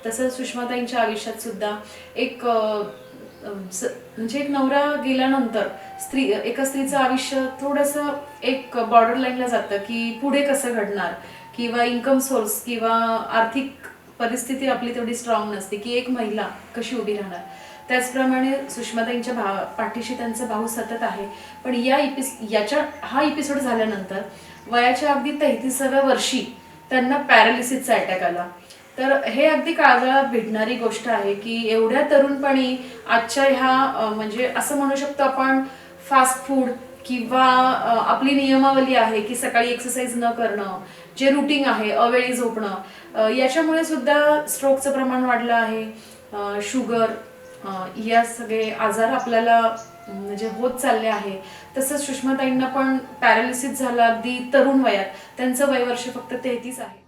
तसंच सुषमाताईंच्या आयुष्यात सुद्धा एक म्हणजे एक नवरा गेल्यानंतर एका स्त्रीचं आयुष्य थोडंसं एक बॉर्डर लाईनला जातं की पुढे कसं घडणार, किंवा इन्कम सोर्स किंवा आर्थिक परिस्थिती आपली तेवढी स्ट्रॉंग नसते की एक महिला कशी उभी राहणार. त्याचप्रमाणे सुषमाताईंच्या पाठीशी त्यांचा भाऊ सतत आहे. पण हा एपिसोड झाल्यानंतर वयाच्या अगदी 33व्या वर्षी त्यांना पॅरालिसिसचा अटॅक आला. तर हे अगदी काळजाला भिडणारी गोष्ट आहे की एवढ्या तरुणपणी आजच्या ह्या म्हणजे असं म्हणू शकतो आपण, फास्ट फूड किंवा आपली नियमावली आहे की सकाळी एक्सरसाइज न करणं, जे रुटीन आहे, अवेळी झोपणं, याच्यामुळे सुद्धा स्ट्रोकचं प्रमाण वाढलं आहे. शुगर, या सगळे आजार आपल्याला म्हणजे होत चालले आहे. तसंच सुषमाताईंना पण पॅरालिसिस झाला अगदी तरुण वयात. त्यांचं वय वर्ष फक्त 33 आहे.